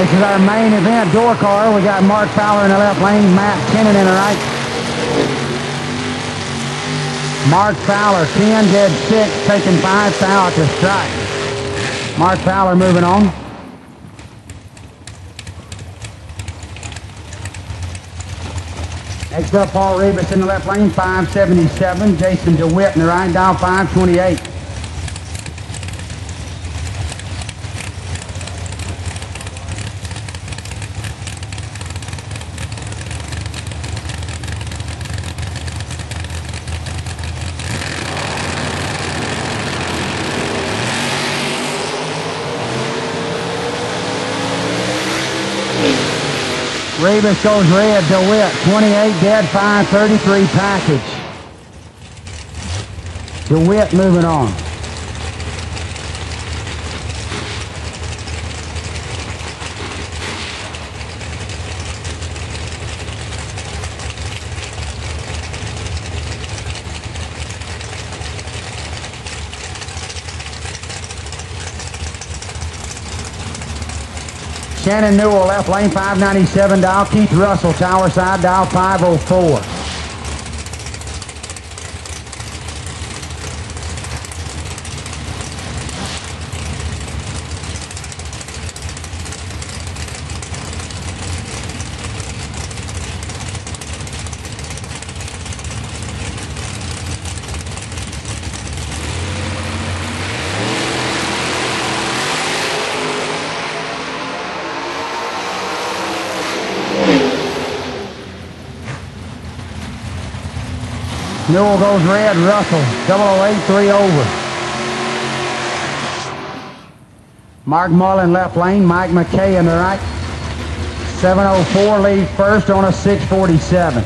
This is our main event door car. We got Mark Fowler in the left lane, Matt Kennan in the right. Mark Fowler, 10, dead 6, taking 5 foul to strike. Mark Fowler moving on. Next up, Paul Rebus in the left lane, 577. Jason DeWitt in the right, dial 528. Rebus goes red, DeWitt, 28, dead 533 package. DeWitt moving on. Shannon Newell, left lane, 597, dial Keith Russell, tower side, dial 504. Newell goes red, Russell, 008, 3 over. Mark Mullen left lane, Mike McKay in the right. 704 leads first on a 647.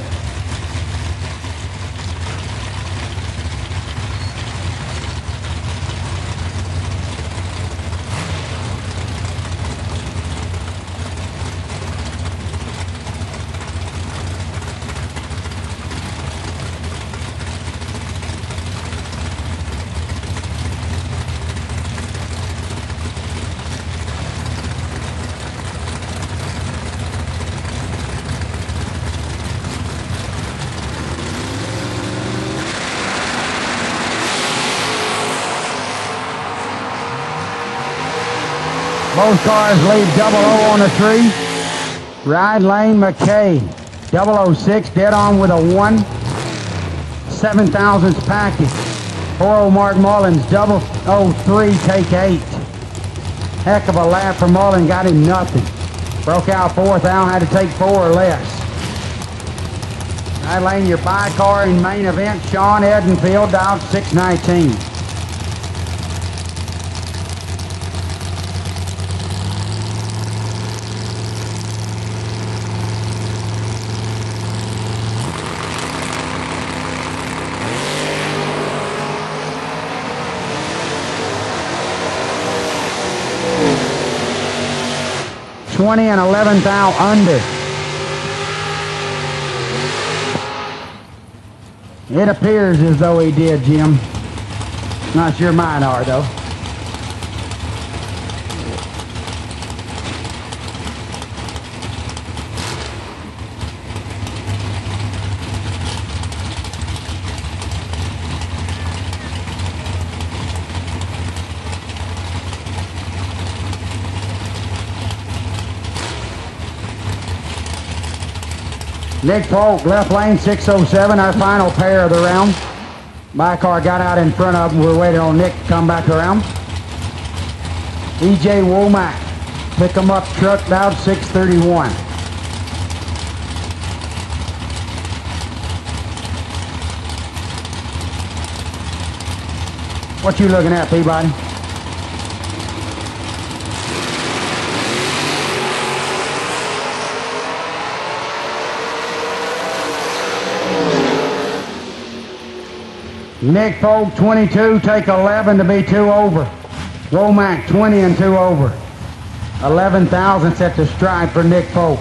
Both cars lead 00 on the tree. Ride lane, McKay, 006, dead on with a 1. 7 thousandths package. 40 Mark Mullins, 003, take 8. Heck of a lap for Mullen, got him nothing. Broke out 4th, Al had to take 4 or less. Ride lane, your by car in main event, Sean Edenfield, dialed 619. $20 and $11,000 under. It appears as though he did, Jim. Not sure mine are, though. Nick Polk, left lane, 607, our final pair of the round. My car got out in front of him. We're waiting on Nick to come back around. E.J. Womack, pick him up, trucked out, 631. What you looking at, Peabody? Nick Polk, 22, take 11 to be 2 over. Womack, 20 and 2 over. 11,000 set the stripe for Nick Polk.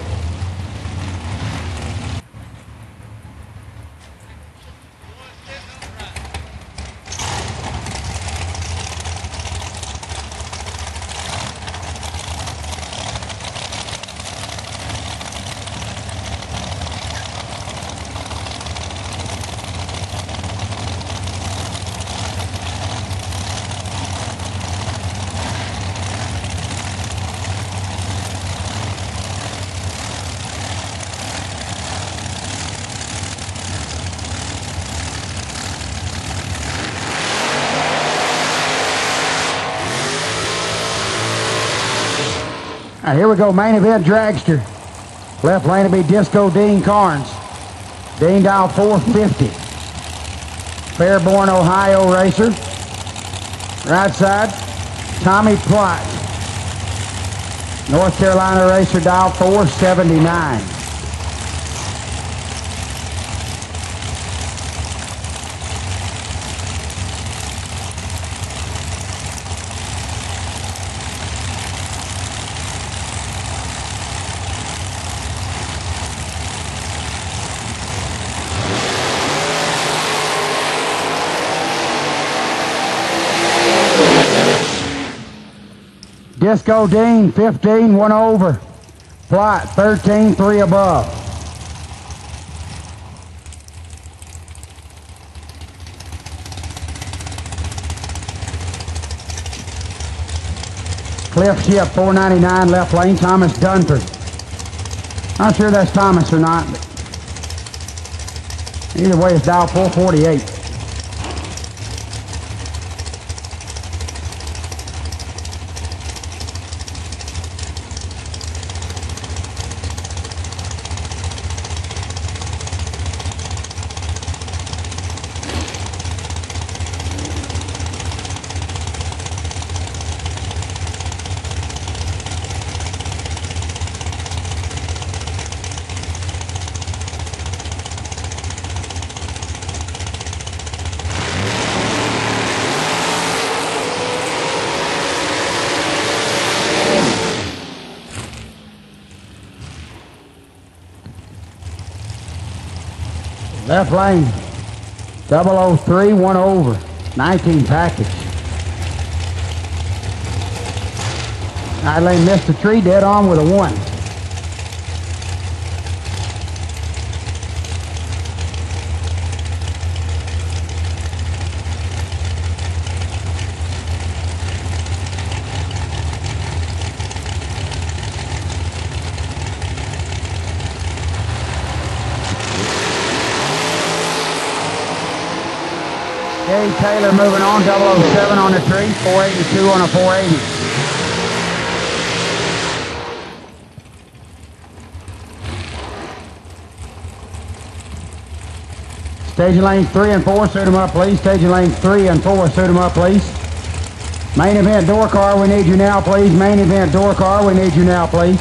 Here we go, main event dragster. Left lane will be Disco Dean Carnes. Dean dial 450. Fairborn, Ohio racer. Right side, Tommy Plott. North Carolina racer dial 479. Disco Dean, 15, 1 over. Plot, 13, 3 above. Cliff Ship, 499, left lane, Thomas Dunford. Not sure that's Thomas or not, but either way, it's dial 448. Left lane, 003, 1 over, 19 package. Right lane missed the tree, dead on with a 1. Dave Taylor moving on, 007 on the tree, 482 on a 480. Staging lanes 3 and 4, suit them up please. Staging lanes 3 and 4, suit them up please. Main event door car, we need you now please. Main event door car, we need you now please.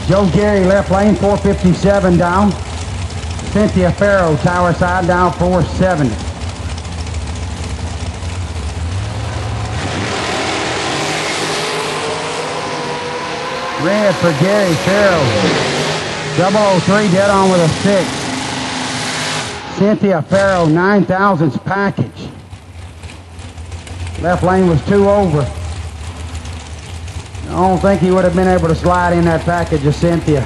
Joe Gary, left lane, 457 down. Cynthia Farrow, tower side, down 470. Red for Gary Farrow. 003, dead on with a 6. Cynthia Farrow, 9,000s package. Left lane was 2 over. I don't think he would have been able to slide in that package of Cynthia.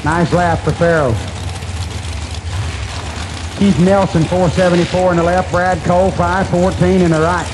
Nice lap for Farrow. Keith Nelson, 474 in the left. Brad Cole, 514 in the right.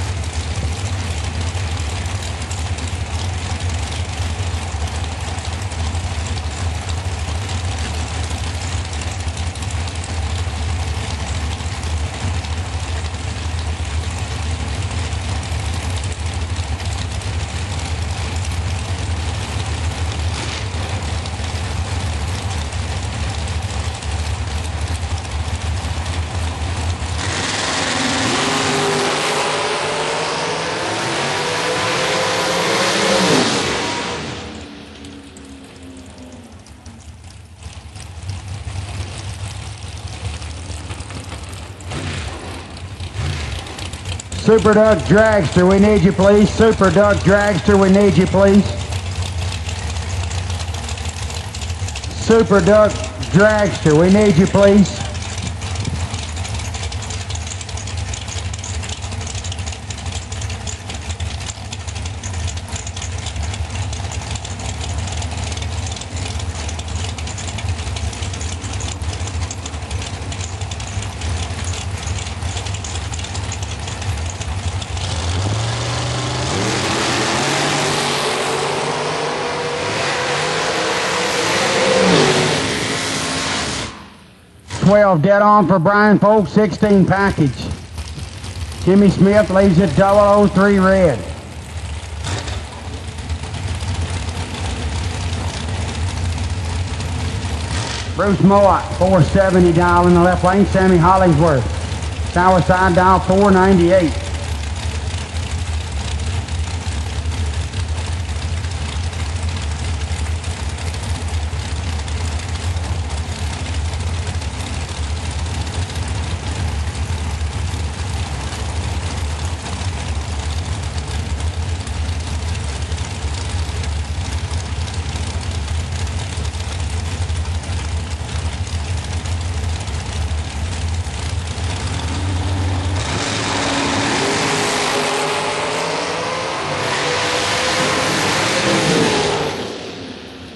Super Duck Dragster, we need you please. Super Duck Dragster, we need you please. Super Duck Dragster, we need you please. 12 dead on for Brian Folk, 16 package. Jimmy Smith leaves it 003 red. Bruce Mowat, 470 dial in the left lane. Sammy Hollingsworth, Tower side dial 498.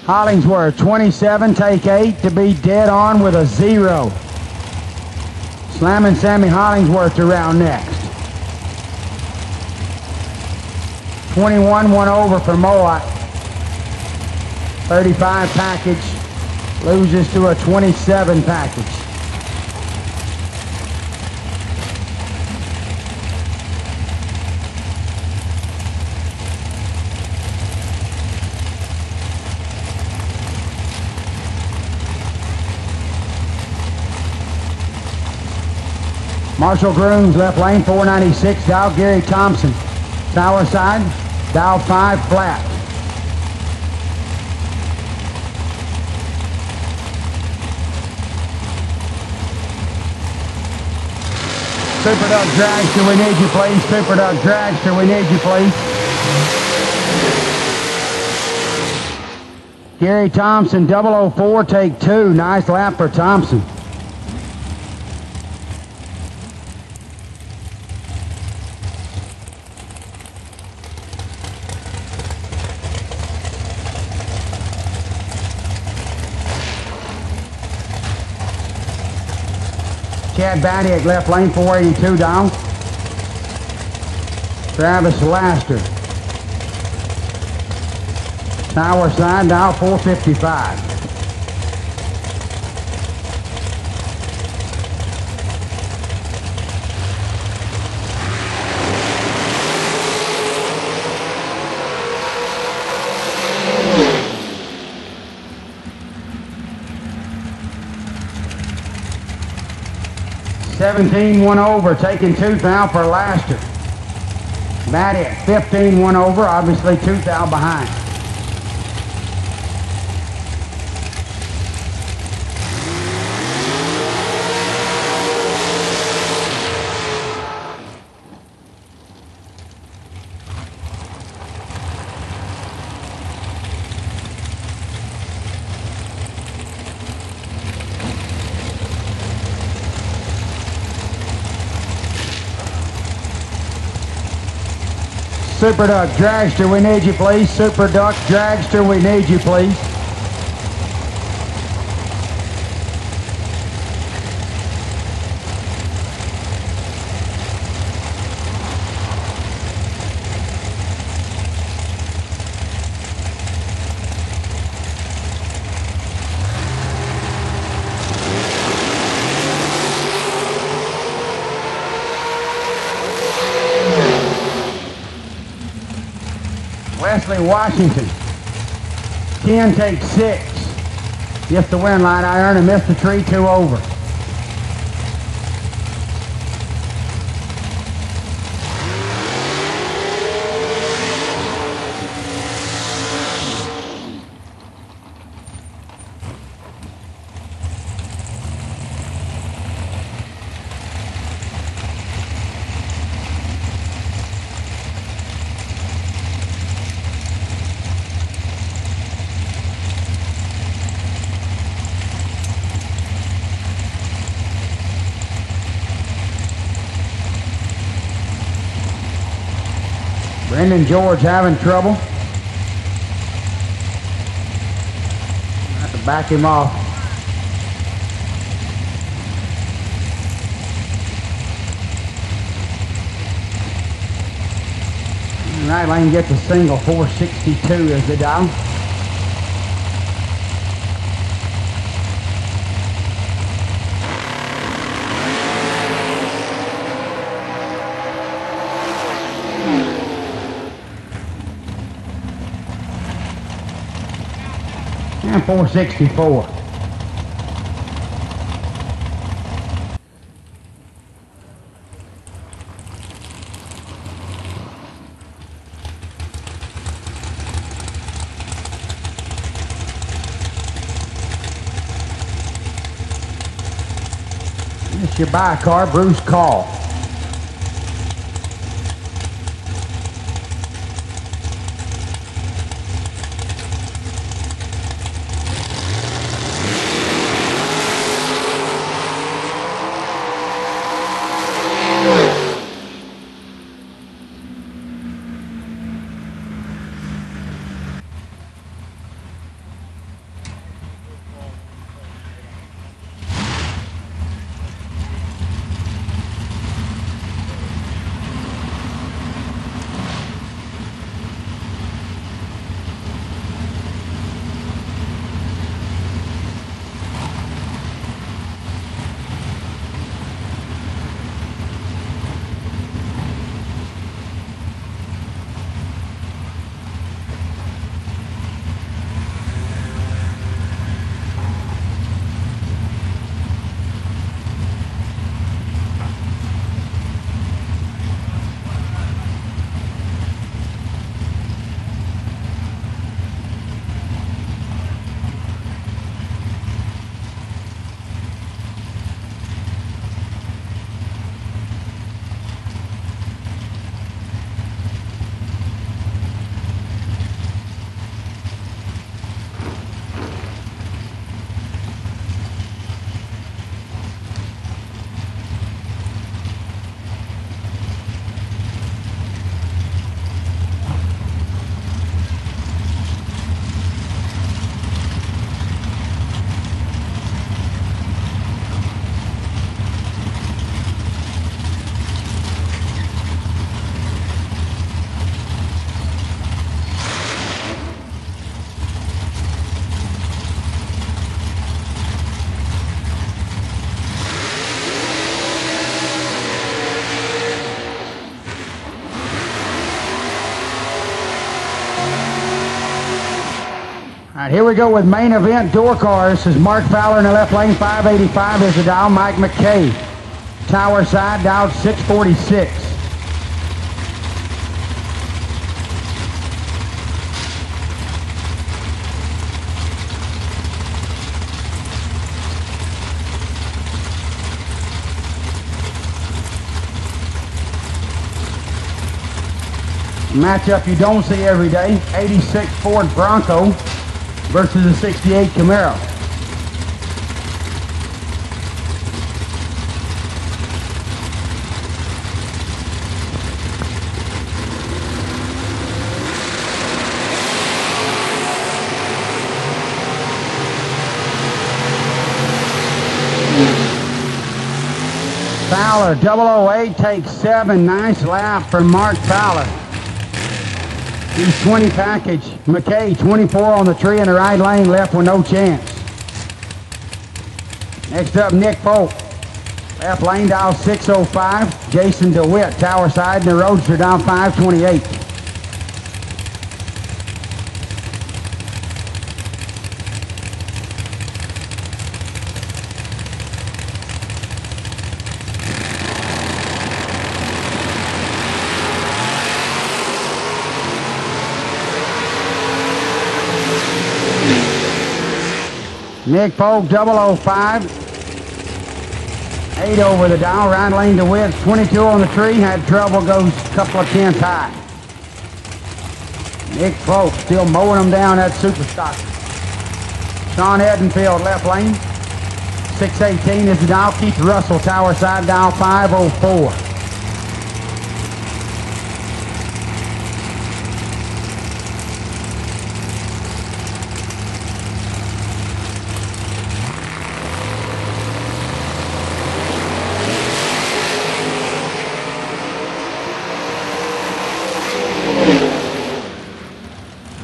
Hollingsworth, 27, take 8 to be dead on with a 0. Slamming Sammy Hollingsworth around next. 21, 1 over for Mowat. 35 package, loses to a 27 package. Marshall Grooms, left lane, 496, dial Gary Thompson. Tower side, dial 5 flat. Super Duck Dragster, we need you please. Super Duck Dragster, we need you please. Gary Thompson, 004, take 2. Nice lap for Thompson. Chad Badiak, left lane, 482 down. Travis Laster. Tower side, dial 455. $17, 1 over, taking 2 thou for Laster. Badiak, 15, 1 over, obviously 2 thou behind. Super Duck Dragster, we need you please. Super Duck Dragster, we need you please. Wesley Washington, 10 take 6. Just the wind light iron and missed the tree, 2 over. Brendan George having trouble. I have to back him off. Right lane gets a single, 462 is the dial. And 464. This your buy car, Bruce Call. All right, here we go with main event door cars. This is Mark Fowler in the left lane, 585 is the dial. Mike McKay, tower side, dial 646. Matchup you don't see every day, 86 Ford Bronco versus a 68 Camaro. Fowler, 008, takes 7. Nice lap for Mark Fowler. He's 20 package. McKay, 24 on the tree in the right lane, left with no chance. Next up, Nick Polk. Left lane, dial 605. Jason DeWitt, tower side, and the Roadster, dial 528. Nick Polk, 005. 8 over the dial, right lane to Witt, 22 on the tree, had trouble, goes a couple of tenths high. Nick Polk still mowing them down, that super stock. Sean Edenfield, left lane, 618 is the dial. Keith Russell, tower side, dial 504.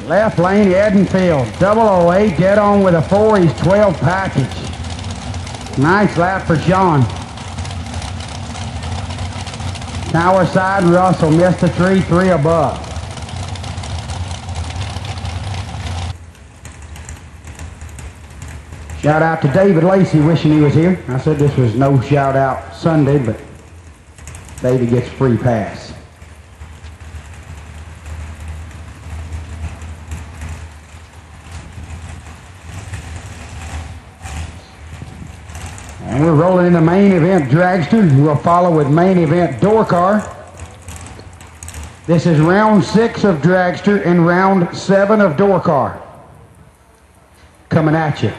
Left lane, Edenfield, 008, dead on with a 4, he's 12 package. Nice lap for Sean. Tower side, Russell missed the tree, 3 above. Shout out to David Lacey, wishing he was here. I said this was no shout out Sunday, but David gets free pass. And we're rolling in the main event Dragster. We'll follow with main event door car. This is round 6 of Dragster and round 7 of door car. Coming at you.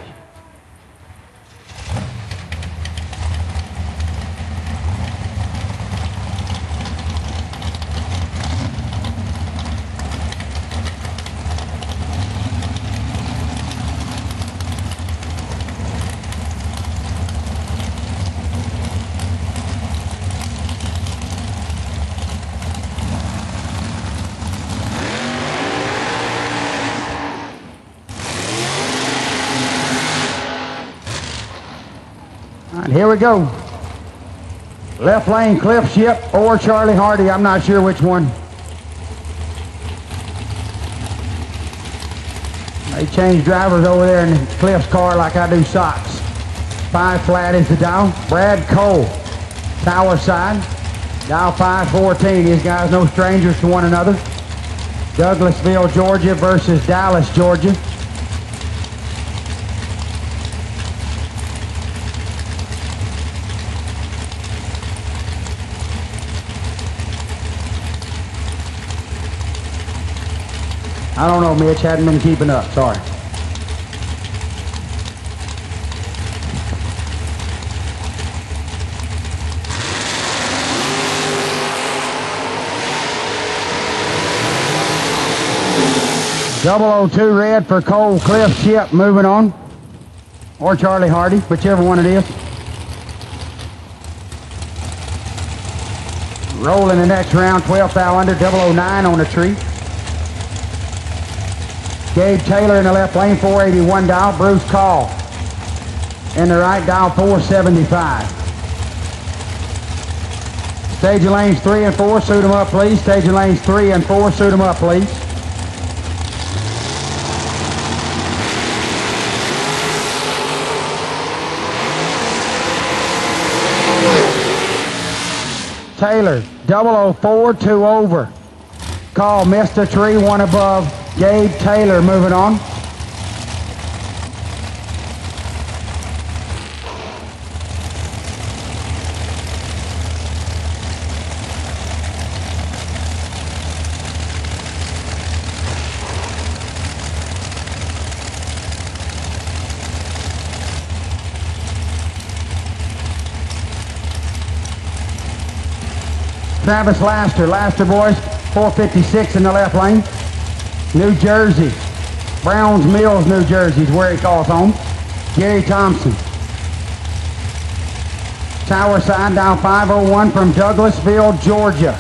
Here we go. Left lane, Cliff Ship or Charlie Hardy. I'm not sure which one. They changed drivers over there in Cliff's car like I do socks. 5 flat is the dial. Brad Cole, Tower side. Dial 514. These guys no strangers to one another. Douglasville, Georgia versus Dallas, Georgia. I don't know, Mitch. Hadn't been keeping up. Sorry. .002 red for Cole, Cliff Ship moving on. Or Charlie Hardy, whichever one it is. Rolling the next round, 12th thou under, 009 on the tree. Gabe Taylor in the left lane, 481 dial. Bruce Call in the right dial, 475. Staging lanes 3 and 4, suit them up, please. Staging lanes 3 and 4, suit them up, please. Taylor, 004, 2 over. Call, missed a tree, 1 above. Gabe Taylor moving on. Travis Laster boys, 456 in the left lane. New Jersey, Browns Mills, New Jersey is where he calls home. Gary Thompson. Tower side dial 501 from Douglasville, Georgia.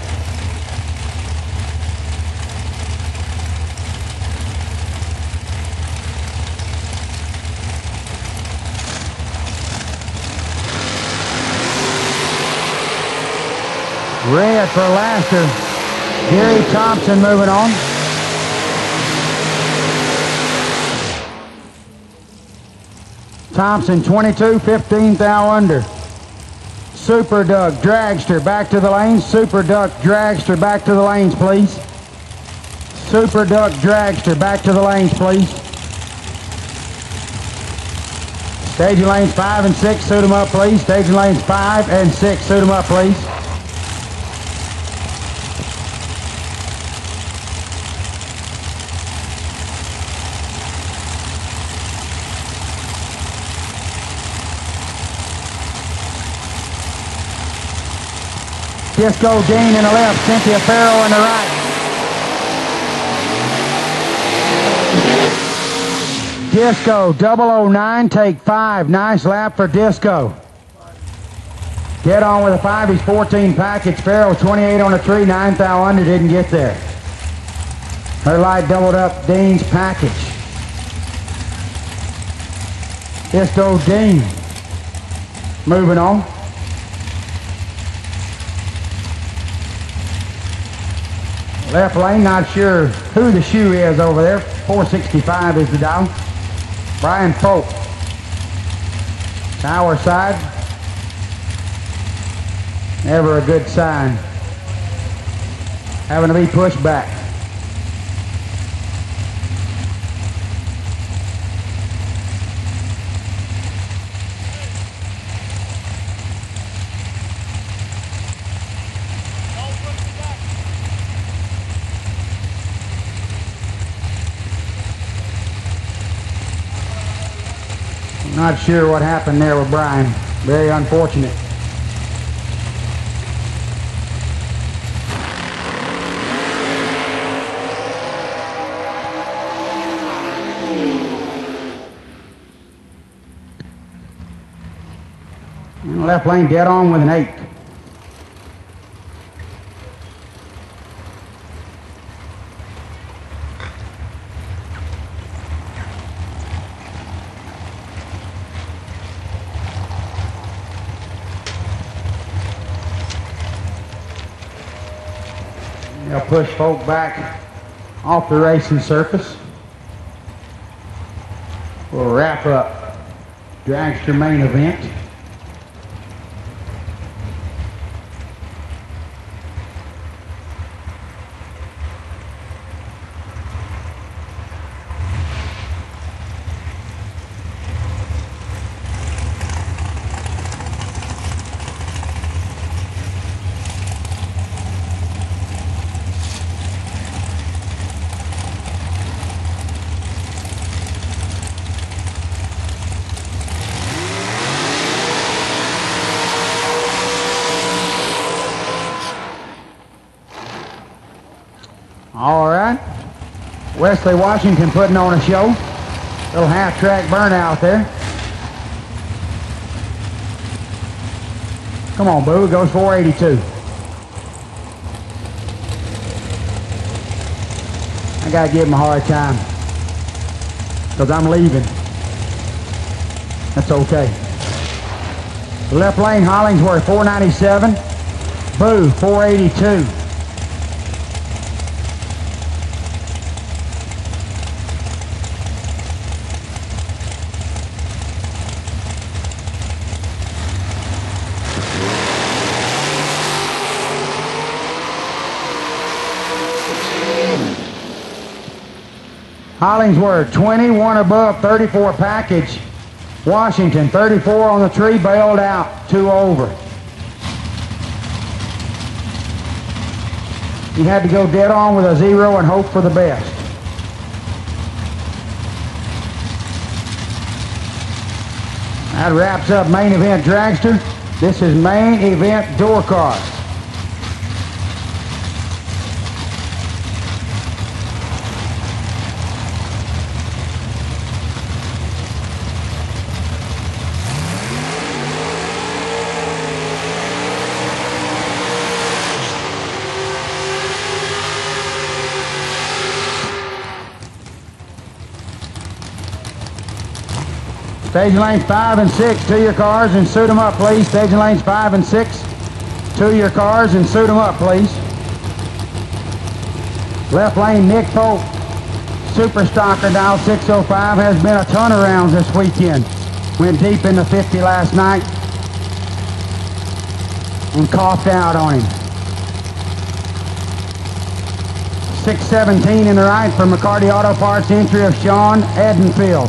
Red for Laster. Gary Thompson moving on. Thompson 22, 15 thou under. Super Duck Dragster back to the lanes. Super Duck Dragster back to the lanes, please. Super Duck Dragster back to the lanes, please. Staging lanes 5 and 6, suit them up, please. Staging lanes 5 and 6, suit them up, please. Disco Dean in the left, Cynthia Farrell in the right. Disco, 009, take 5. Nice lap for Disco. Get on with a 5, he's 14 package. Farrell, 28 on the tree, 9 thou under, didn't get there. Her light doubled up Dean's package. Disco Dean, moving on. Left lane, not sure who the shoe is over there. 465 is the dial. Brian Polk. Tower side. Never a good sign. Having to be pushed back. Not sure what happened there with Brian. Very unfortunate. Left lane dead on with an 8. They'll push folk back off the racing surface. We'll wrap up Dragster main event. All right, Wesley Washington putting on a show. Little half-track burnout there. Come on, Boo, it goes 482. I gotta give him a hard time because I'm leaving. That's okay. Left lane, Hollingsworth, 497. Boo, 482. Hollingsworth, 21 above, 34 package. Washington, 34 on the tree, bailed out, 2 over. He had to go dead on with a 0 and hope for the best. That wraps up main event Dragster. This is main event door car. Stage lanes 5 and 6, to your cars and suit them up, please. Stage lanes 5 and 6, to your cars and suit them up, please. Left lane, Nick Polk, Super Stocker, dial 605, has been a ton of rounds this weekend. Went deep in the 50 last night and coughed out on him. 617 in the right for McCarty Auto Parts, entry of Sean Edenfield.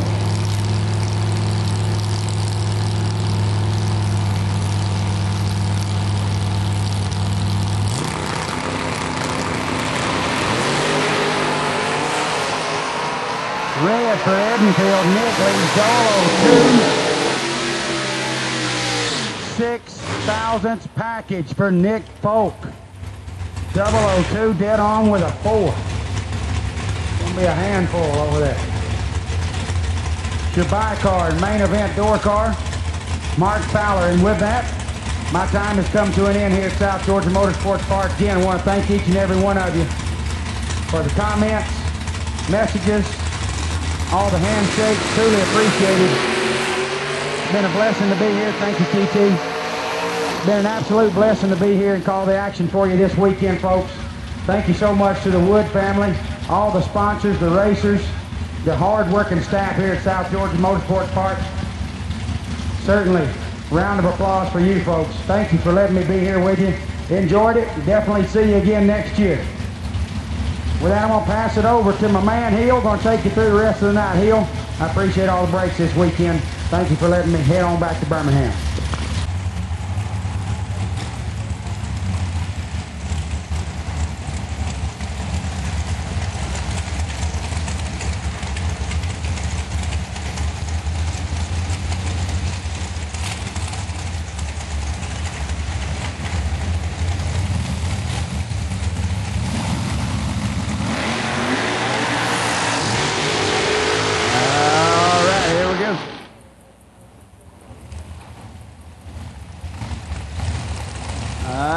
Red for Edenfield, Nick leads Dolo 2. 6,000th package for Nick Polk. 002 dead on with a 4. Gonna be a handful over there. Shabai card, main event door car, Mark Fowler. And with that, my time has come to an end here at South Georgia Motorsports Park. Again, I want to thank each and every one of you for the comments, messages, all the handshakes, truly appreciated. It's been a blessing to be here. Thank you, TT. It's been an absolute blessing to be here and call the action for you this weekend, folks. Thank you so much to the Wood family, all the sponsors, the racers, the hard-working staff here at South Georgia Motorsports Park. Certainly. Round of applause for you folks. Thank you for letting me be here with you. Enjoyed it. Definitely see you again next year. With that, I'm going to pass it over to my man, Hill. Going to take you through the rest of the night, Hill. I appreciate all the breaks this weekend. Thank you for letting me head on back to Birmingham.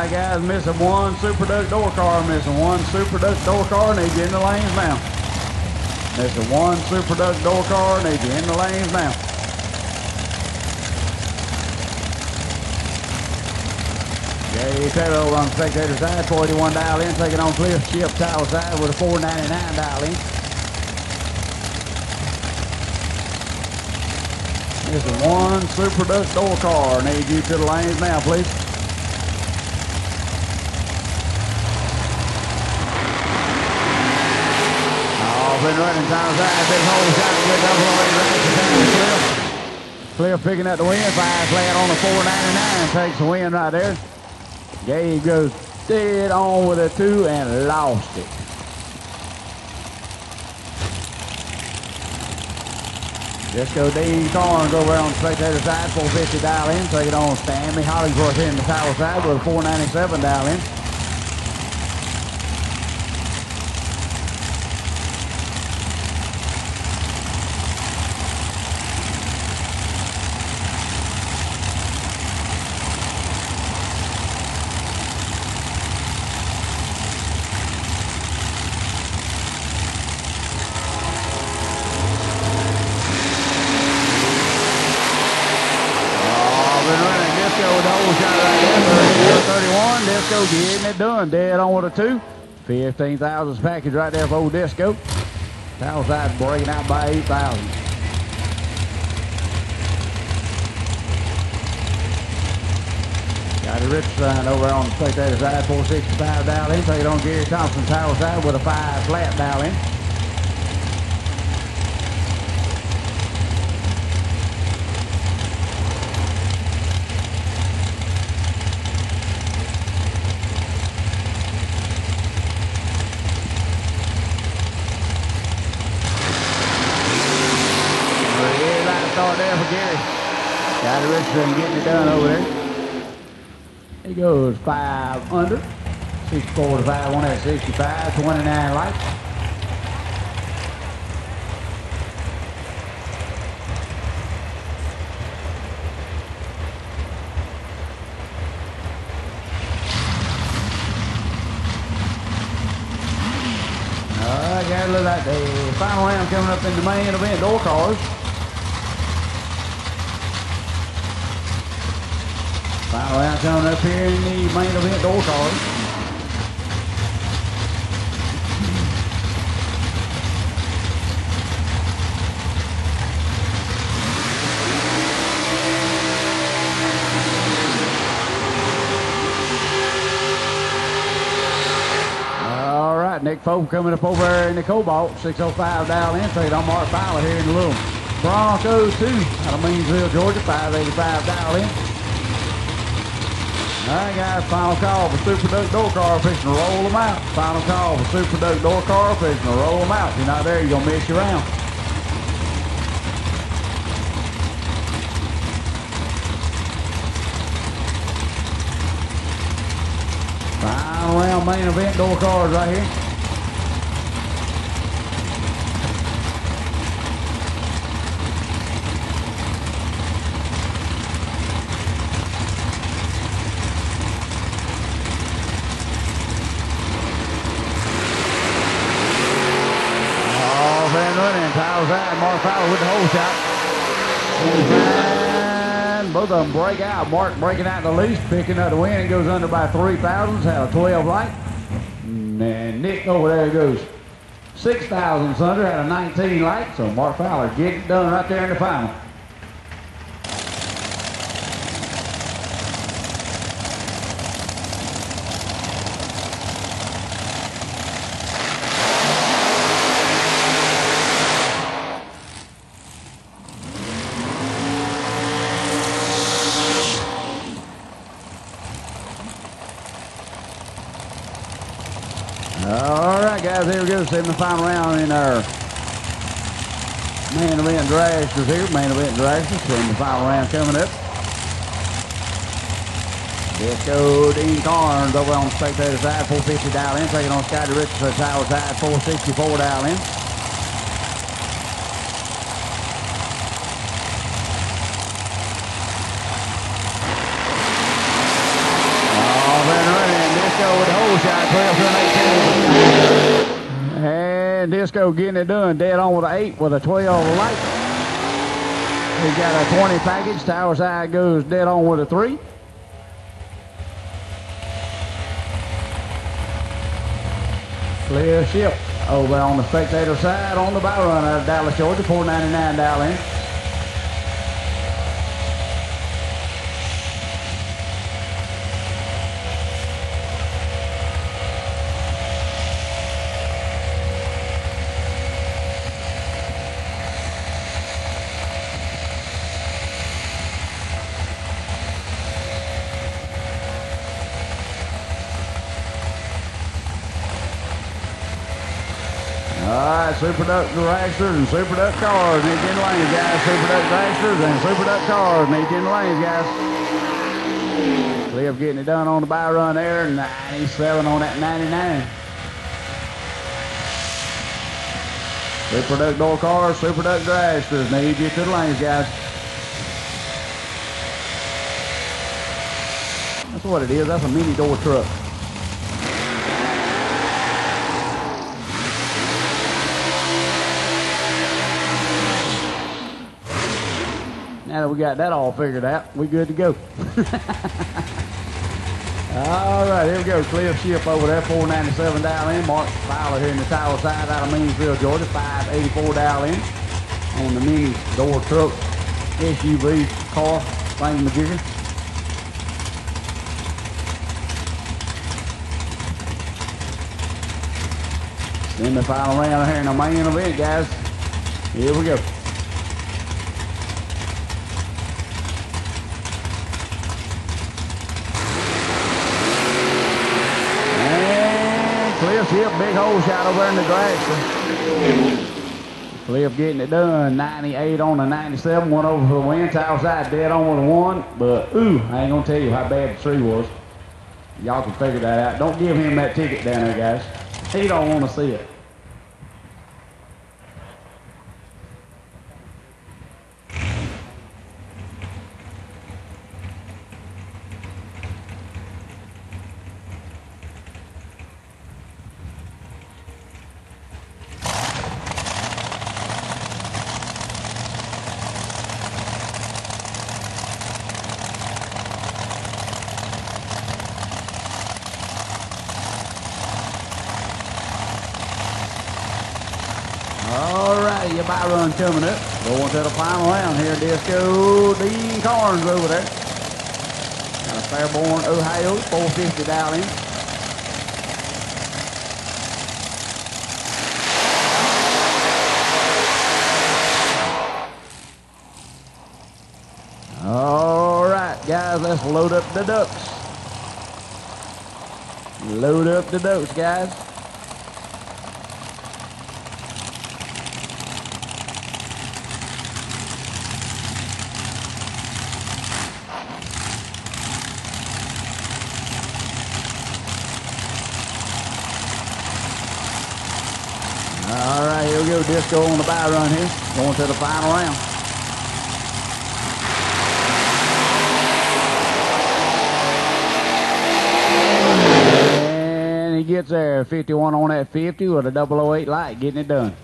Guys, missing one Super Duck door car, missing one Super Duck door car, need you in the lanes now. Missing one Super Duck door car, need you in the lanes now. Gary Taylor over on the spectator side, 481 dial in, taking on Cliff Ship Tower side with a 499 dial in. Missing one Super Duck door car, need you to the lanes now, please. Been running times out, big hole shot, good double right Cliff. Cliff picking up the win, 5 flat on the 499, takes the win right there. Gabe goes dead on with a 2 and lost it. Disco D Corn go around the spectator side, 450 dial in, take it on Stanley. Hollingsworth here in the tower side with a 497 dial in. Disco getting it done, dead on with a 2. 15,000 package right there for old Disco. Tower side breaking out by 8,000. Got a Richardson over on the spectator side, 465 dial in. Take it on Gary Thompson tower side with a 5 flat dial in. Got a Richardson getting it done over there. He goes 5 under. 64 to 5, one at 65, 29 lights. I got to look like the final round coming up in the main event door cars. Final round coming up here in the main event door cars. All right, Nick Pope coming up over there in the Cobalt, 605 dial in. Take it on Mark Fowler here in the little Broncos 2 out of Meansville, Georgia, 585 dial in. All right, guys, final call for Super Duck door car, fixing to roll them out. Final call for Super Duck door car, fixing to roll them out. If you're not there, you're going to miss your round. Final round main event door cars right here. Mark Fowler with the hole shot. And both of them break out. Mark breaking out the least, picking up the win. It goes under by 3 thousandths. Had a 12 light. And Nick over there goes 6 thousandths under. Had a 19 light. So Mark Fowler getting it done right there in the final. guys. Here we go. Semifinal round in our main event Dragsters here. Main event Dragsters. Semifinal round coming up. Disco Dean Carnes over on the spectator side. 450 dial in. Taking on Scotty Richardson tower side. 464 dial in. With the hole shot, 12 to 18. And Disco getting it done. Dead on with an 8 with a 12 light. He got a 20 package. Tower side goes dead on with a 3. Clear ship over on the spectator side on the bow run out of Dallas, Georgia. 499 dial in. Alright, Super Duck Dragsters and Super Duck Cars need in lanes, guys. Super Duck Dragsters and Super Duck Cars need in lanes, guys. Cliff getting it done on the buy run there. 97 on that 99. Super Duck Door Cars, Super Duck Dragsters need you to the lanes, guys. That's what it is. That's a mini door truck. Now that we got that all figured out, we good to go. All right, here we go. Cliff ship over there, 497 dial in. Mark Fowler here in the tower side out of Meansville, Georgia, 584 dial in on the mini door truck SUV car thingamajigger. Semi-final round here in the main event, guys. Here we go. Cliff's hip, big hole shot over in the Dragster. Cliff getting it done. 98 on the 97, one over for the win. Tower side dead on with a 1, but ooh, I ain't gonna tell you how bad the tree was. Y'all can figure that out. Don't give him that ticket down there, guys. He don't want to see it. All right, your buy run coming up. Going to the final round here. Disco Dean Carnes over there. Got a Fairborn, Ohio, 450 dial in. All right, guys, let's load up the ducks. Load up the ducks, guys. All right, here we go. Disco on the buy run here. Going to the final round. And he gets there. 51 on that 50 with a 008 light. Getting it done.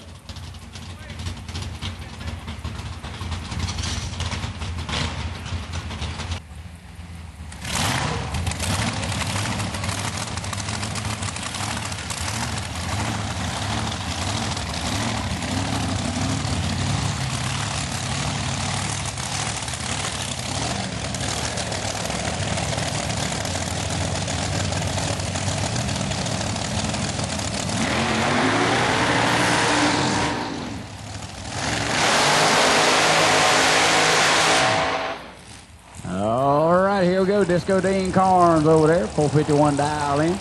Here we go, Disco Dean Carnes over there, 451 dial in.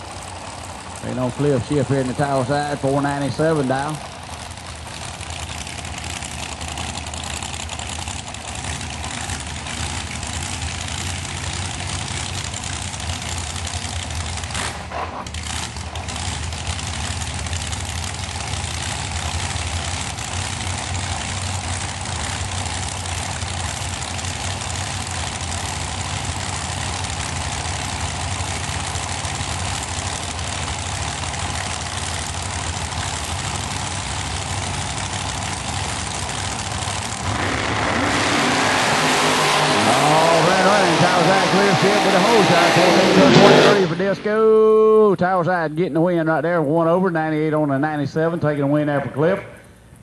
Waiting on Cliff Ship here in the tower side, 497 dial. Clear ship with the hole side, 14 for Disco. Tower side getting the win right there, 1 over, 98 on a 97, taking the win there for Cliff.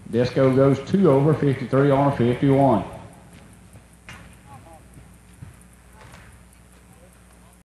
Disco goes 2 over, 53 on a 51.